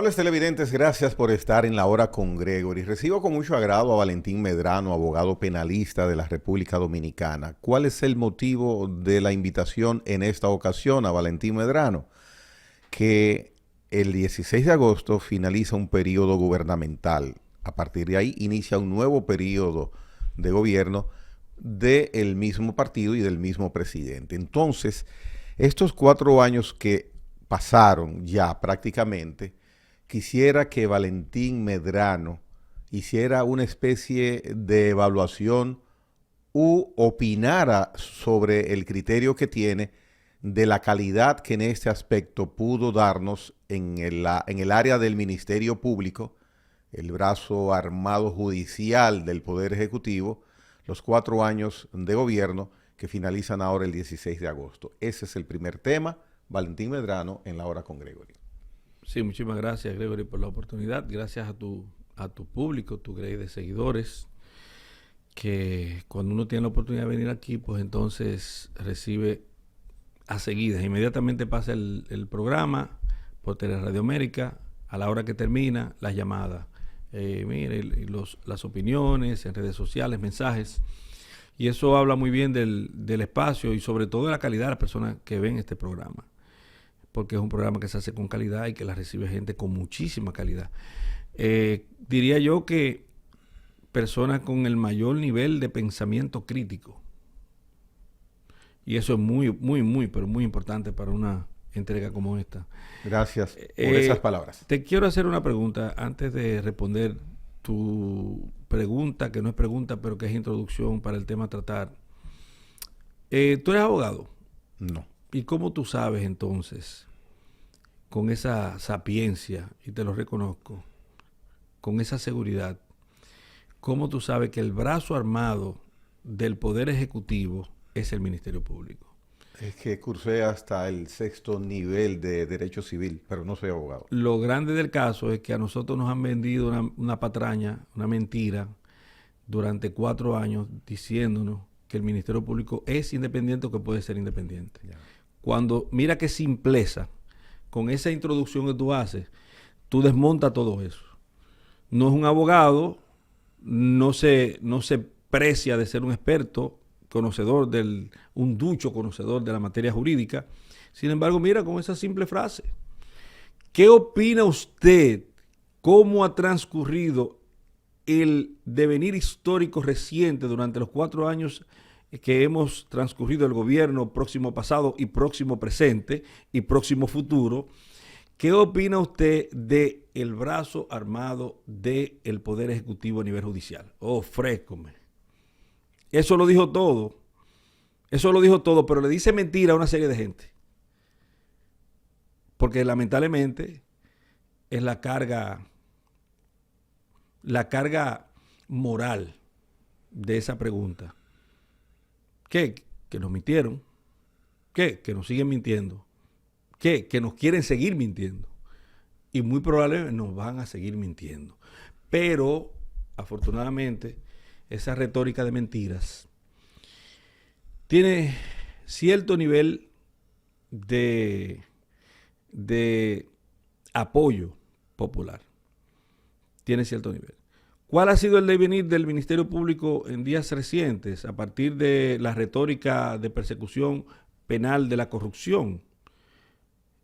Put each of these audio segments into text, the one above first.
Amables televidentes, gracias por estar en la hora con Gregory. Recibo con mucho agrado a Valentín Medrano, abogado penalista de la República Dominicana. ¿Cuál es el motivo de la invitación en esta ocasión a Valentín Medrano? Que el 16 de agosto finaliza un periodo gubernamental. A partir de ahí inicia un nuevo periodo de gobierno del mismo partido y del mismo presidente. Entonces, estos 4 años que pasaron ya prácticamente, quisiera que Valentín Medrano hiciera una especie de evaluación u opinara sobre el criterio que tiene de la calidad que en este aspecto pudo darnos en el área del Ministerio Público, el brazo armado judicial del Poder Ejecutivo, los 4 años de gobierno que finalizan ahora el 16 de agosto. Ese es el primer tema. Valentín Medrano en la hora con Gregory. Sí, muchísimas gracias, Gregory, por la oportunidad. Gracias a tu público, tu grey de seguidores, que cuando uno tiene la oportunidad de venir aquí, pues entonces recibe a seguidas. Inmediatamente pasa el programa por Teleradio América, a la hora que termina, las llamadas. Mire, las opiniones en redes sociales, mensajes. Y eso habla muy bien del espacio y sobre todo de la calidad de las personas que ven este programa. Porque es un programa que se hace con calidad y que la recibe gente con muchísima calidad. Diría yo que personas con el mayor nivel de pensamiento crítico. Y eso es muy, muy, muy, pero muy importante para una entrega como esta. Gracias por esas palabras. Te quiero hacer una pregunta antes de responder tu pregunta, que no es pregunta, pero que es introducción para el tema a tratar. ¿Tú eres abogado? No. ¿Y cómo tú sabes entonces, con esa sapiencia, y te lo reconozco, con esa seguridad, cómo tú sabes que el brazo armado del Poder Ejecutivo es el Ministerio Público? Es que cursé hasta el 6º nivel de Derecho Civil, pero no soy abogado. Lo grande del caso es que a nosotros nos han vendido una patraña, una mentira, durante 4 años, diciéndonos que el Ministerio Público es independiente o que puede ser independiente. Ya. Cuando, mira qué simpleza, con esa introducción que tú haces, tú desmontas todo eso. No es un abogado, no se precia de ser un experto, conocedor un ducho conocedor de la materia jurídica. Sin embargo, mira con esa simple frase. ¿Qué opina usted? ¿Cómo ha transcurrido el devenir histórico reciente durante los 4 años que hemos transcurrido el gobierno próximo pasado y próximo presente y próximo futuro? ¿Qué opina usted del brazo armado del Poder Ejecutivo a nivel judicial? Ofrézcome. Eso lo dijo todo. Eso lo dijo todo, pero le dice mentira a una serie de gente. Porque lamentablemente es la carga moral de esa pregunta. ¿Qué? Que nos mintieron. ¿Qué? Que nos siguen mintiendo. ¿Qué? Que nos quieren seguir mintiendo. Y muy probablemente nos van a seguir mintiendo. Pero, afortunadamente, esa retórica de mentiras tiene cierto nivel de apoyo popular. Tiene cierto nivel. ¿Cuál ha sido el devenir del Ministerio Público en días recientes a partir de la retórica de persecución penal de la corrupción?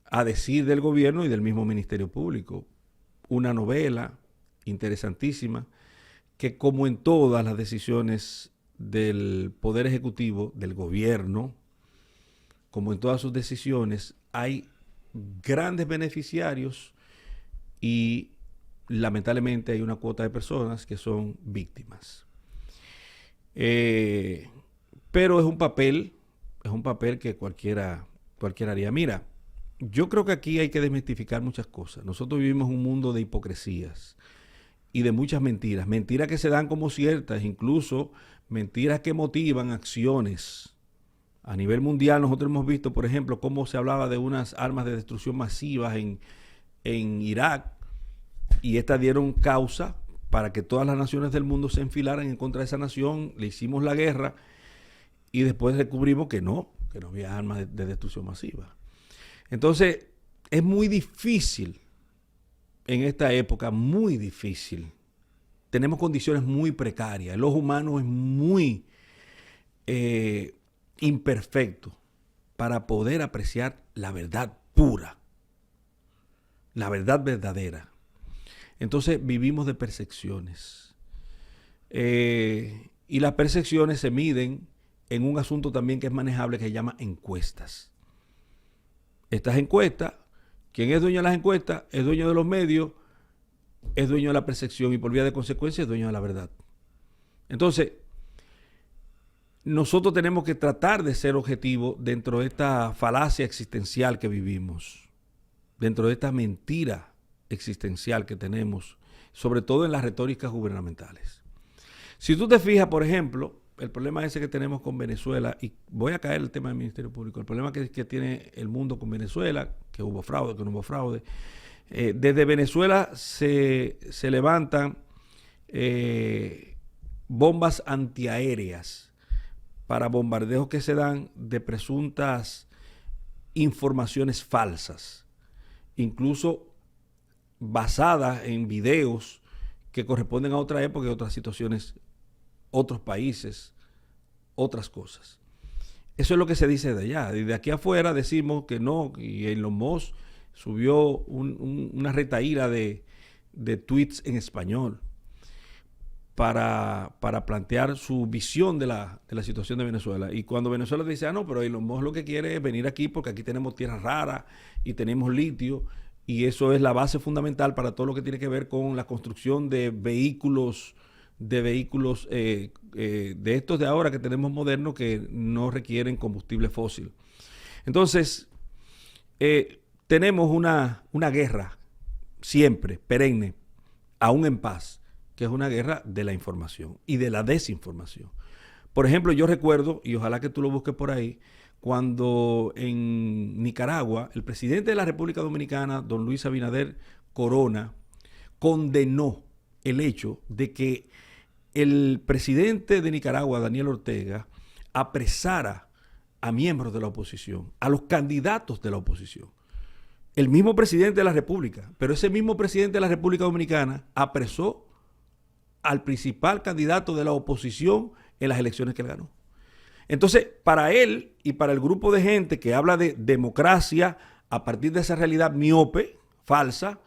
A decir del gobierno y del mismo Ministerio Público. Una novela interesantísima que, como en todas las decisiones del Poder Ejecutivo, del gobierno, como en todas sus decisiones, hay grandes beneficiarios y lamentablemente hay una cuota de personas que son víctimas. Pero es un papel que cualquiera haría. Mira, yo creo que aquí hay que desmitificar muchas cosas. Nosotros vivimos un mundo de hipocresías y de muchas mentiras. Mentiras que se dan como ciertas, incluso mentiras que motivan acciones. A nivel mundial nosotros hemos visto, por ejemplo, cómo se hablaba de unas armas de destrucción masivas en Irak, y estas dieron causa para que todas las naciones del mundo se enfilaran en contra de esa nación. Le hicimos la guerra y después descubrimos que no había armas de destrucción masiva. Entonces, es muy difícil en esta época muy difícil. Tenemos condiciones muy precarias. El ojo humano es muy imperfecto para poder apreciar la verdad pura, la verdad verdadera. Entonces vivimos de percepciones. Y las percepciones se miden en un asunto también que es manejable que se llama encuestas. Estas encuestas, ¿quién es dueño de las encuestas? Es dueño de los medios, es dueño de la percepción y por vía de consecuencia es dueño de la verdad. Entonces, nosotros tenemos que tratar de ser objetivos dentro de esta falacia existencial que vivimos, dentro de esta mentira existencial que tenemos, sobre todo en las retóricas gubernamentales. Si tú te fijas, por ejemplo, el problema ese que tenemos con Venezuela, y voy a caer en el tema del Ministerio Público, el problema que tiene el mundo con Venezuela, que hubo fraude, que no hubo fraude. Desde Venezuela se levantan bombas antiaéreas para bombardeos que se dan de presuntas informaciones falsas, incluso basadas en videos que corresponden a otra época y otras situaciones, otros países, otras cosas. Eso es lo que se dice de allá. Desde aquí afuera decimos que no, y Elon Musk subió una retahíla de tweets en español para plantear su visión de la situación de Venezuela. Y cuando Venezuela dice, no, pero Elon Musk lo que quiere es venir aquí porque aquí tenemos tierras raras y tenemos litio, y eso es la base fundamental para todo lo que tiene que ver con la construcción de vehículos de estos de ahora que tenemos modernos que no requieren combustible fósil. Entonces, tenemos una guerra siempre, perenne, aún en paz, que es una guerra de la información y de la desinformación. Por ejemplo, yo recuerdo, y ojalá que tú lo busques por ahí, cuando en Nicaragua el presidente de la República Dominicana, don Luis Abinader Corona, condenó el hecho de que el presidente de Nicaragua, Daniel Ortega, apresara a miembros de la oposición, a los candidatos de la oposición. El mismo presidente de la República, pero ese mismo presidente de la República Dominicana apresó al principal candidato de la oposición en las elecciones que él ganó. Entonces, para él y para el grupo de gente que habla de democracia a partir de esa realidad miope, falsa,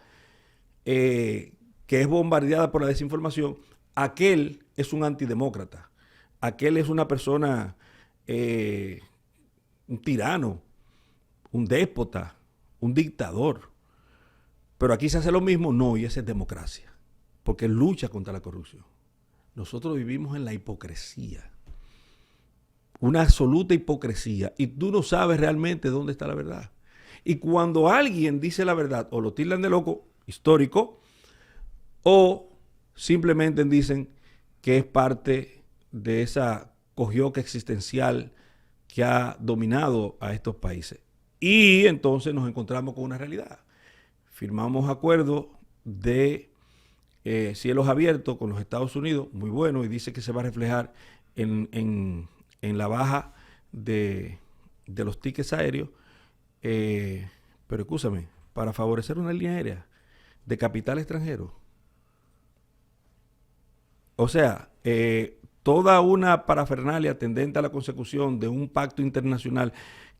que es bombardeada por la desinformación, aquel es un antidemócrata, aquel es una persona, un tirano, un déspota, un dictador. Pero aquí se hace lo mismo, no, y esa es democracia, porque lucha contra la corrupción. Nosotros vivimos en la hipocresía, una absoluta hipocresía, y tú no sabes realmente dónde está la verdad. Y cuando alguien dice la verdad, o lo tildan de loco histórico, o simplemente dicen que es parte de esa cogioca existencial que ha dominado a estos países. Y entonces nos encontramos con una realidad. Firmamos acuerdos de cielos abiertos con los Estados Unidos, muy bueno, y dice que se va a reflejar en la baja de los tickets aéreos. Pero escúchame, para favorecer una línea aérea de capital extranjero. O sea, toda una parafernalia tendente a la consecución de un pacto internacional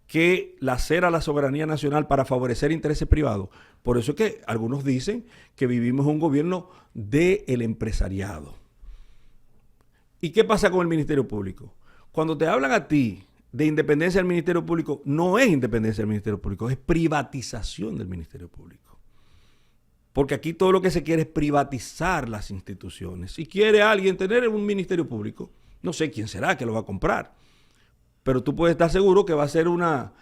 que lacera la soberanía nacional para favorecer intereses privados. Por eso es que algunos dicen que vivimos un gobierno del empresariado. ¿Y qué pasa con el Ministerio Público? Cuando te hablan a ti de independencia del Ministerio Público, no es independencia del Ministerio Público, es privatización del Ministerio Público. Porque aquí todo lo que se quiere es privatizar las instituciones. Si quiere alguien tener un Ministerio Público, no sé quién será que lo va a comprar, pero tú puedes estar seguro que va a ser una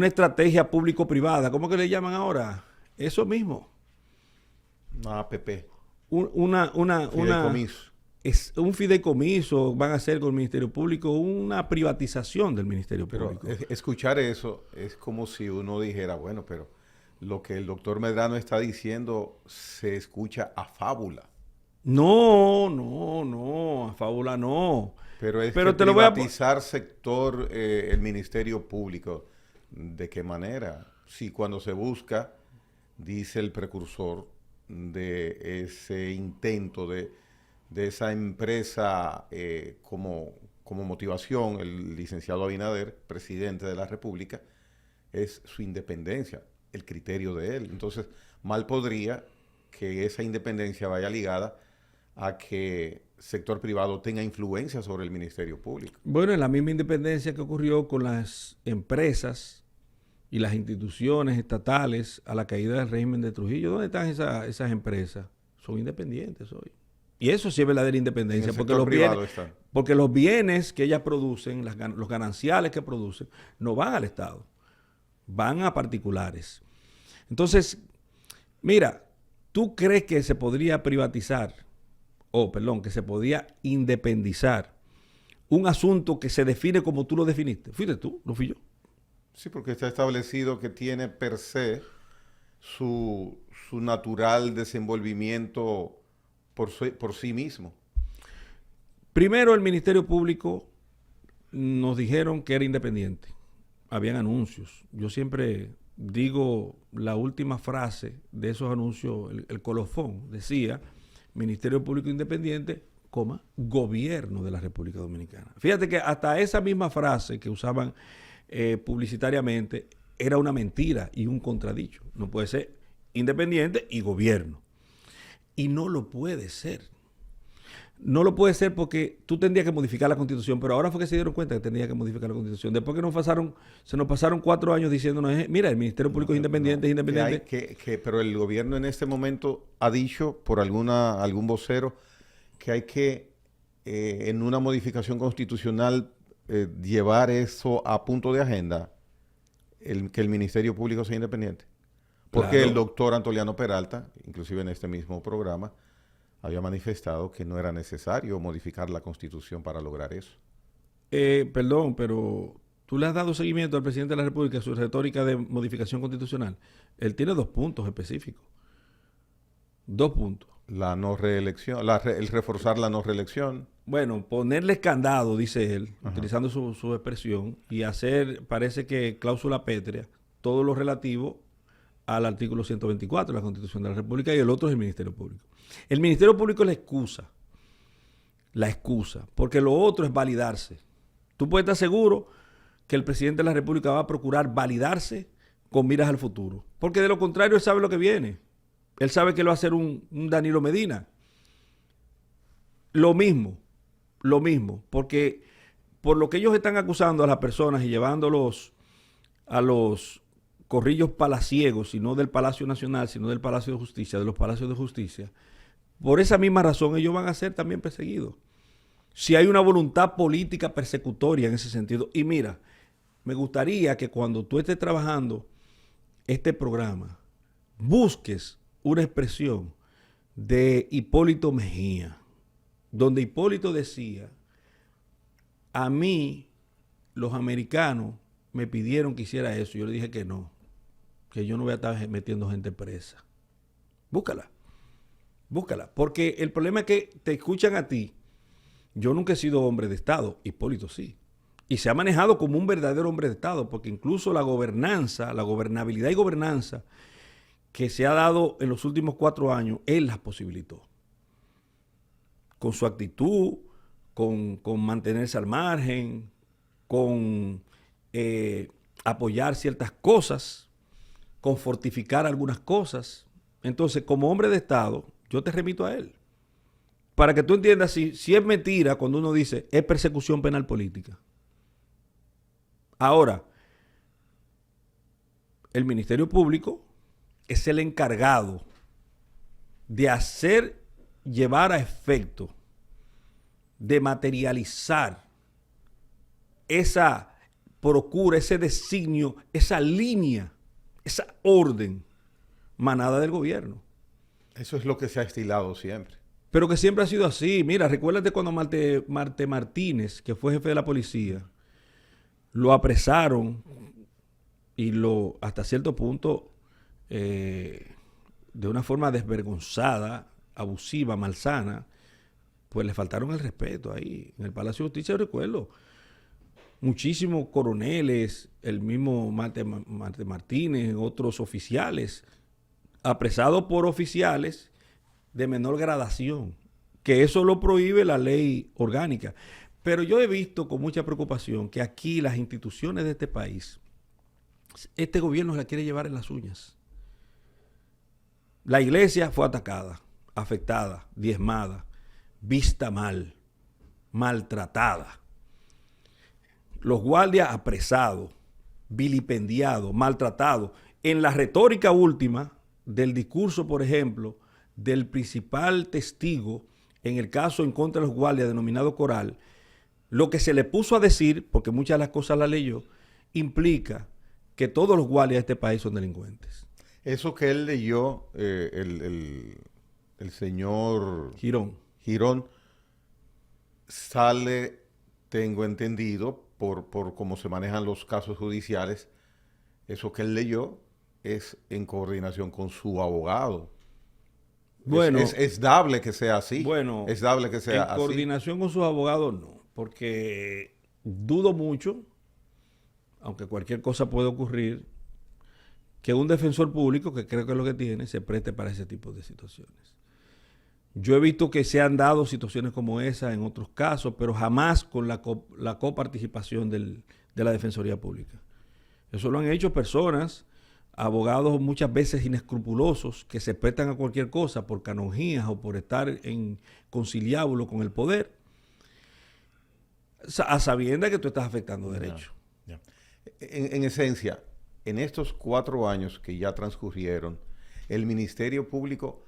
estrategia público-privada. ¿Cómo que le llaman ahora? Eso mismo. Una APP. Fideicomiso. Es un fideicomiso, van a hacer con el Ministerio Público, una privatización del Ministerio Público. Pero escuchar eso es como si uno dijera, bueno, pero lo que el doctor Medrano está diciendo se escucha a fábula. No, a fábula no. Pero es que privatizar sector, el Ministerio Público, ¿de qué manera? Si cuando se busca dice el precursor de ese intento de esa empresa como motivación, el licenciado Abinader, presidente de la República, es su independencia, el criterio de él. Entonces, mal podría que esa independencia vaya ligada a que sector privado tenga influencia sobre el Ministerio Público. Bueno, en la misma independencia que ocurrió con las empresas y las instituciones estatales a la caída del régimen de Trujillo, ¿dónde están esas empresas? Son independientes hoy. Y eso sí es verdadera independencia, porque los bienes que ellas producen, los gananciales que producen, no van al Estado, van a particulares. Entonces, mira, ¿tú crees que se podría privatizar, que se podía independizar un asunto que se define como tú lo definiste? ¿Fuiste tú? ¿No fui yo? Sí, porque está establecido que tiene per se su natural desenvolvimiento por sí mismo. Primero, el Ministerio Público nos dijeron que era independiente. Habían anuncios. Yo siempre digo la última frase de esos anuncios, el colofón, decía Ministerio Público Independiente, Gobierno de la República Dominicana. Fíjate que hasta esa misma frase que usaban publicitariamente era una mentira y un contradicho. No puede ser independiente y gobierno. Y no lo puede ser. No lo puede ser porque tú tendrías que modificar la Constitución, pero ahora fue que se dieron cuenta que tenía que modificar la Constitución. Después que se nos pasaron 4 años diciéndonos, mira, el Ministerio Público es independiente, es independiente. Pero el gobierno en este momento ha dicho por algún vocero que hay que, en una modificación constitucional, llevar eso a punto de agenda, que el Ministerio Público sea independiente. Porque el doctor Antoliano Peralta, inclusive en este mismo programa, había manifestado que no era necesario modificar la Constitución para lograr eso. Perdón, pero tú le has dado seguimiento al presidente de la República a su retórica de modificación constitucional. Él tiene 2 puntos específicos. 2 puntos. La no reelección, el reforzar la no reelección. Bueno, ponerle candado, dice él, utilizando su expresión, y hacer, parece que cláusula pétrea, todo lo relativo al artículo 124 de la Constitución de la República, y el otro es el Ministerio Público. El Ministerio Público es la excusa, porque lo otro es validarse. Tú puedes estar seguro que el presidente de la República va a procurar validarse con miras al futuro, porque de lo contrario él sabe lo que viene. Él sabe que lo va a hacer un Danilo Medina. Lo mismo, porque por lo que ellos están acusando a las personas y llevándolos a los corrillos palaciegos, y no del Palacio Nacional, sino del Palacio de Justicia, de los Palacios de Justicia, por esa misma razón ellos van a ser también perseguidos. Si hay una voluntad política persecutoria en ese sentido. Y mira, me gustaría que cuando tú estés trabajando este programa, busques una expresión de Hipólito Mejía, donde Hipólito decía: a mí los americanos me pidieron que hiciera eso. Yo le dije que no, que yo no voy a estar metiendo gente presa. Búscala, porque el problema es que te escuchan a ti. Yo nunca he sido hombre de Estado, Hipólito sí, y se ha manejado como un verdadero hombre de Estado, porque incluso la gobernabilidad y gobernanza que se ha dado en los últimos 4 años, él las posibilitó. Con su actitud, con mantenerse al margen, con apoyar ciertas cosas, con fortificar algunas cosas. Entonces, como hombre de Estado, yo te remito a él. Para que tú entiendas si es mentira cuando uno dice es persecución penal política. Ahora, el Ministerio Público es el encargado de llevar a efecto, de materializar esa procura, ese designio, esa línea, esa orden manada del gobierno. Eso es lo que se ha estilado siempre. Pero que siempre ha sido así. Mira, recuérdate cuando Marte Martínez, que fue jefe de la policía, lo apresaron y hasta cierto punto, de una forma desvergonzada, abusiva, malsana, pues le faltaron el respeto ahí en el Palacio de Justicia. Yo recuerdo muchísimos coroneles, el mismo Marte Martínez, otros oficiales, apresado por oficiales de menor gradación, que eso lo prohíbe la ley orgánica. Pero yo he visto con mucha preocupación que aquí las instituciones de este país, este gobierno la quiere llevar en las uñas. La iglesia fue atacada, afectada, diezmada, vista mal, maltratada. Los guardias apresados, vilipendiados, maltratados. En la retórica última del discurso, por ejemplo, del principal testigo en el caso en contra de los guardias denominado Coral, lo que se le puso a decir, porque muchas de las cosas las leyó, implica que todos los guardias de este país son delincuentes. Eso que él leyó, el señor Girón, sale, tengo entendido, por cómo se manejan los casos judiciales, eso que él leyó es en coordinación con su abogado. Bueno, es dable que sea así. Bueno, es dable que sea así. En coordinación con sus abogados no, porque dudo mucho, aunque cualquier cosa puede ocurrir, que un defensor público, que creo que es lo que tiene, se preste para ese tipo de situaciones. Yo he visto que se han dado situaciones como esa en otros casos, pero jamás con la coparticipación de la Defensoría Pública. Eso lo han hecho personas, abogados muchas veces inescrupulosos, que se prestan a cualquier cosa por canonjías o por estar en conciliábulo con el poder, a sabiendas que tú estás afectando derechos. Ya. En esencia, en estos 4 años que ya transcurrieron, el Ministerio Público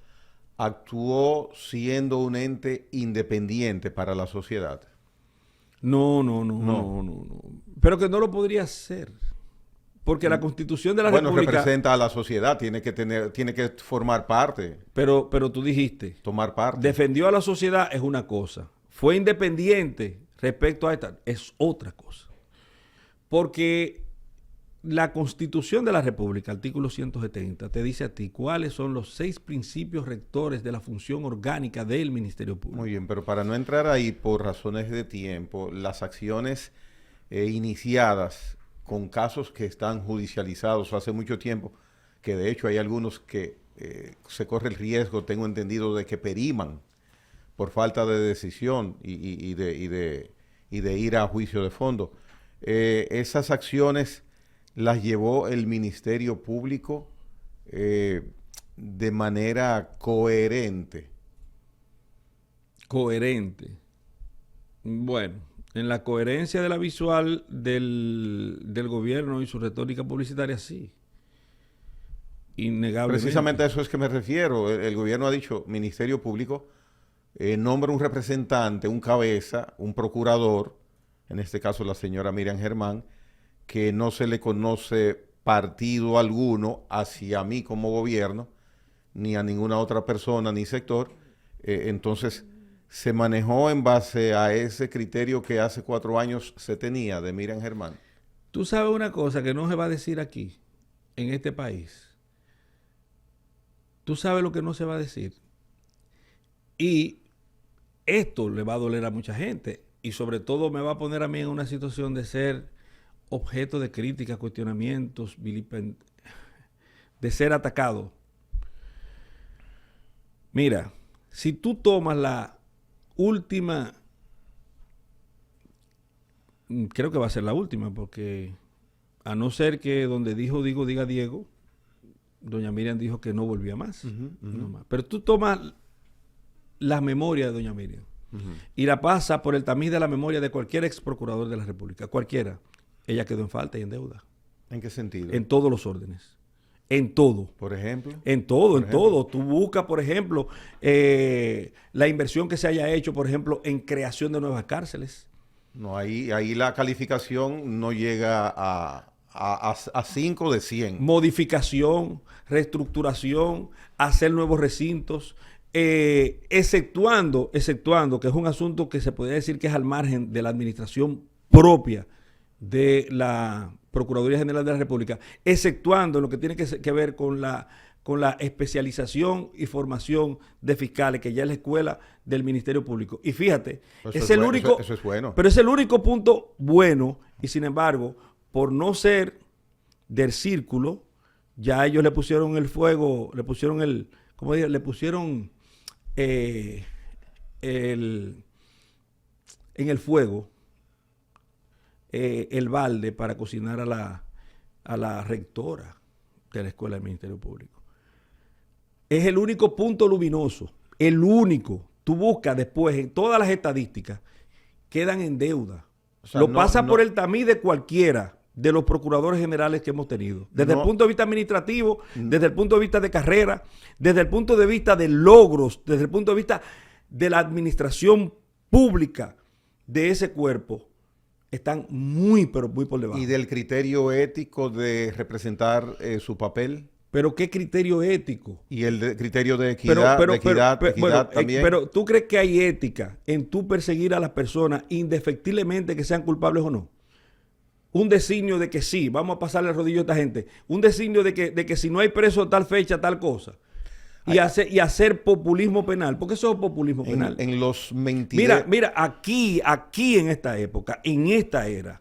actuó siendo un ente independiente para la sociedad. No. Pero que no lo podría hacer. Porque la Constitución de la República... Bueno, representa a la sociedad, tiene que formar parte. Pero tú dijiste... Tomar parte. Defendió a la sociedad es una cosa. Fue independiente respecto a esta, es otra cosa. Porque la Constitución de la República, artículo 170, te dice a ti cuáles son los 6 principios rectores de la función orgánica del Ministerio Público. Muy bien, pero para no entrar ahí por razones de tiempo, las acciones iniciadas con casos que están judicializados hace mucho tiempo, que de hecho hay algunos que se corre el riesgo, tengo entendido, de que periman por falta de decisión y de ir a juicio de fondo. Esas acciones las llevó el Ministerio Público de manera coherente. Coherente. Bueno, en la coherencia de la visual del gobierno y su retórica publicitaria, sí. Innegablemente. Precisamente a eso es que me refiero. El gobierno ha dicho, Ministerio Público, nombra un representante, un cabeza, un procurador, en este caso la señora Miriam Germán, que no se le conoce partido alguno hacia mí como gobierno, ni a ninguna otra persona ni sector. Entonces, se manejó en base a ese criterio que hace 4 años se tenía de Miriam Germán. Tú sabes una cosa que no se va a decir aquí, en este país. Tú sabes lo que no se va a decir. Y esto le va a doler a mucha gente. Y sobre todo me va a poner a mí en una situación de ser objeto de críticas, cuestionamientos, de ser atacado. Mira, si tú tomas la última, creo que va a ser la última, porque a no ser que donde diga Diego, doña Miriam dijo que no volvía más. No más. Pero tú tomas la memoria de doña Miriam y la pasa por el tamiz de la memoria de cualquier ex procurador de la República, cualquiera. Ella quedó en falta y en deuda. ¿En qué sentido? En todos los órdenes. En todo. ¿Por ejemplo? En todo, todo. Tú buscas, por ejemplo, la inversión que se haya hecho, por ejemplo, en creación de nuevas cárceles. No, ahí la calificación no llega a 5 de 100. Modificación, reestructuración, hacer nuevos recintos, exceptuando, que es un asunto que se podría decir que es al margen de la administración propia de la Procuraduría General de la República, exceptuando lo que tiene que ver con la especialización y formación de fiscales, que ya es la escuela del Ministerio Público. Y fíjate, eso es bueno. Pero es el único punto bueno, y sin embargo, por no ser del círculo ya ellos le pusieron el fuego, le pusieron el, ¿cómo digo? Le pusieron en el fuego el balde para cocinar a la rectora de la Escuela del Ministerio Público. Es el único punto luminoso, el único. Tú buscas después en todas las estadísticas, quedan en deuda. O sea, lo pasa por el tamiz de cualquiera de los procuradores generales que hemos tenido. Desde el punto de vista administrativo, desde el punto de vista de carrera, desde el punto de vista de logros, desde el punto de vista de la administración pública de ese cuerpo, están muy, pero muy por debajo. ¿Y del criterio ético de representar su papel? ¿Pero qué criterio ético? ¿Y el criterio de equidad, equidad también? Pero ¿tú crees que hay ética en tú perseguir a las personas indefectiblemente que sean culpables o no? Un designio de que sí, vamos a pasarle el rodillo a esta gente. Un designio de que si no hay preso tal fecha, tal cosa. Y hacer populismo penal. Porque eso es populismo penal. En los mentideros. Mira, aquí en esta época, en esta era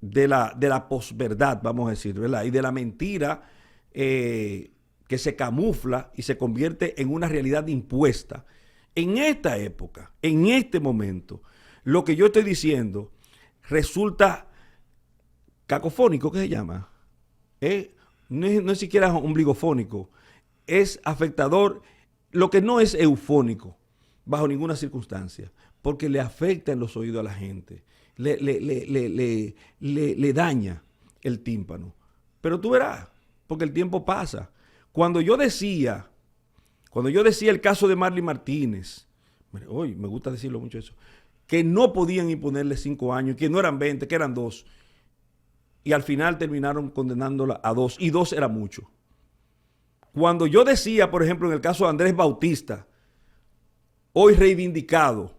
de la posverdad, vamos a decir, ¿verdad? Y de la mentira que se camufla y se convierte en una realidad impuesta. En esta época, en este momento, lo que yo estoy diciendo resulta cacofónico, ¿qué se llama? No es siquiera ombligofónico, es afectador, lo que no es eufónico, bajo ninguna circunstancia, porque le afecta en los oídos a la gente, le daña el tímpano. Pero tú verás, porque el tiempo pasa. Cuando yo decía el caso de Marley Martínez, hoy me gusta decirlo mucho eso, que no podían imponerle 5 años, que no eran 20, que eran 2. Y al final terminaron condenándola a 2, y 2 era mucho. Cuando yo decía, por ejemplo, en el caso de Andrés Bautista, hoy reivindicado,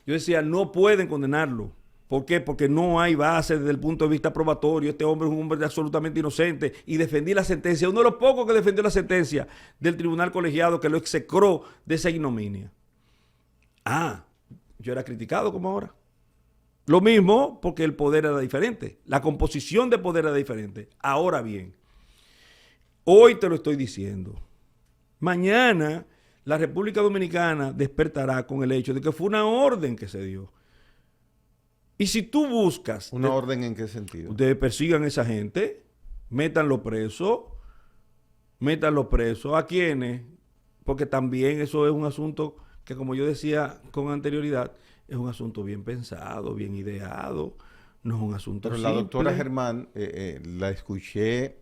yo decía, no pueden condenarlo. ¿Por qué? Porque no hay base desde el punto de vista probatorio. Este hombre es un hombre absolutamente inocente. Y defendí la sentencia, uno de los pocos que defendió la sentencia del tribunal colegiado que lo execró de esa ignominia. Yo era criticado como ahora. Lo mismo porque el poder era diferente. La composición de poder era diferente. Ahora bien, hoy te lo estoy diciendo. Mañana la República Dominicana despertará con el hecho de que fue una orden que se dio. Y si tú buscas... ¿Una orden en qué sentido? Ustedes persigan a esa gente, métanlo preso. ¿A quiénes? Porque también eso es un asunto que, como yo decía con anterioridad, es un asunto bien pensado, bien ideado. No es un asunto Pero simple. la doctora Germán, la escuché,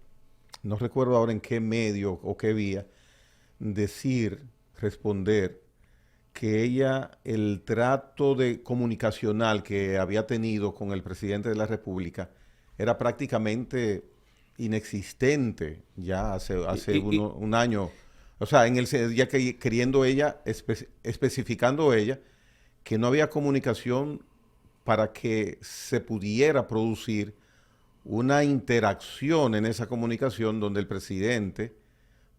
no recuerdo ahora en qué medio o qué vía, responder que ella, el trato comunicacional que había tenido con el presidente de la República era prácticamente inexistente ya hace un año. O sea, ya que queriendo ella, especificando ella, que no había comunicación para que se pudiera producir una interacción en esa comunicación donde el presidente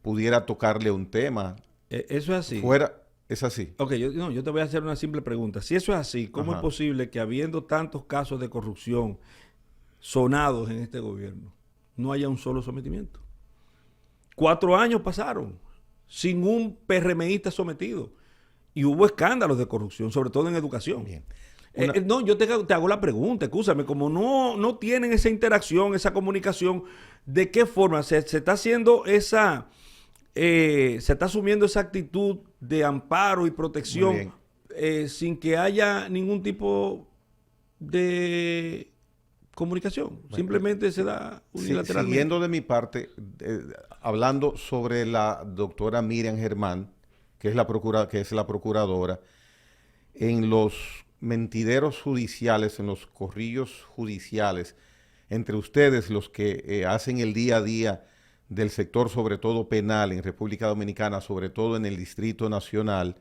pudiera tocarle un tema. Eso es así. Es así. Ok, yo te voy a hacer una simple pregunta. Si eso es así, ¿cómo es posible que habiendo tantos casos de corrupción sonados en este gobierno, no haya un solo sometimiento? 4 años pasaron sin un PRMista sometido. Y hubo escándalos de corrupción, sobre todo en educación. Bien. Yo te hago la pregunta, escúchame, como no tienen esa interacción, esa comunicación, ¿de qué forma se está haciendo se está asumiendo esa actitud de amparo y protección sin que haya ningún tipo de comunicación? Simplemente se da unilateralmente. Siguiendo de mi parte, hablando sobre la doctora Miriam Germán, que es la procuradora, en los mentideros judiciales, en los corrillos judiciales, entre ustedes, los que hacen el día a día del sector, sobre todo penal, en República Dominicana, sobre todo en el Distrito Nacional,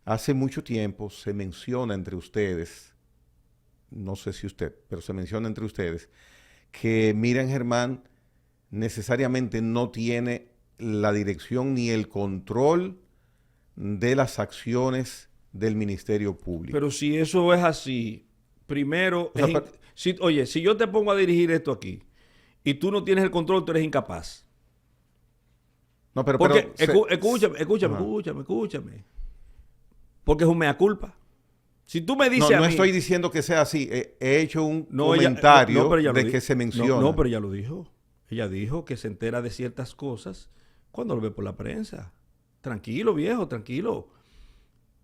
hace mucho tiempo se menciona entre ustedes, no sé si usted, pero se menciona entre ustedes, que Miriam Germán necesariamente no tiene la dirección ni el control de las acciones del Ministerio Público. Pero si eso es así, Primero, O sea, oye, si yo te pongo a dirigir esto aquí y tú no tienes el control, tú eres incapaz. no, pero, Porque, pero escúchame. Porque es un mea culpa. Si tú me no, dices a no mí... estoy diciendo que sea así. He hecho un No, comentario pero ella de lo que se menciona. No, pero ella lo dijo. Ella dijo que se entera de ciertas cosas cuando lo ve por la prensa. Tranquilo, viejo, tranquilo.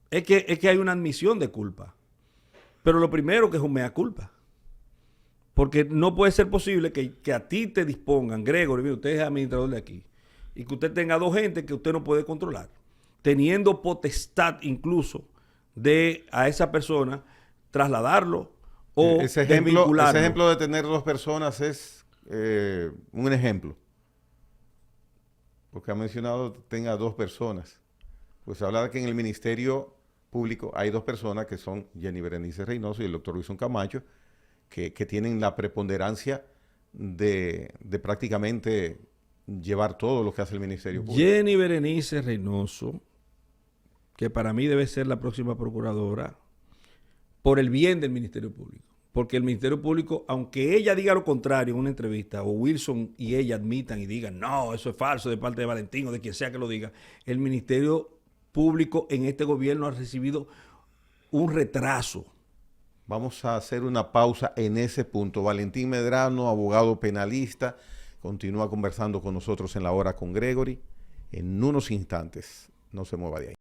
Es que hay una admisión de culpa. Pero lo primero que es un mea culpa. Porque no puede ser posible que a ti te dispongan, Gregory, mire, usted es administrador de aquí, y que usted tenga dos gente que usted no puede controlar, teniendo potestad incluso de a esa persona trasladarlo o Ese desvincularlo. ejemplo de tener dos personas es un ejemplo. Porque ha mencionado tenga dos personas. Pues habla de que en el Ministerio Público hay dos personas que son Jenny Berenice Reynoso y el doctor Wilson Camacho, que tienen la preponderancia de prácticamente llevar todo lo que hace el Ministerio Público. Jenny Berenice Reynoso, que para mí debe ser la próxima procuradora, por el bien del Ministerio Público. Porque el Ministerio Público, aunque ella diga lo contrario en una entrevista, o Wilson y ella admitan y digan, no, eso es falso de parte de Valentín o de quien sea que lo diga, el Ministerio Público en este gobierno ha recibido un retraso. Vamos a hacer una pausa en ese punto. Valentín Medrano, abogado penalista, continúa conversando con nosotros en La Hora con Gregory. En unos instantes, no se mueva de ahí.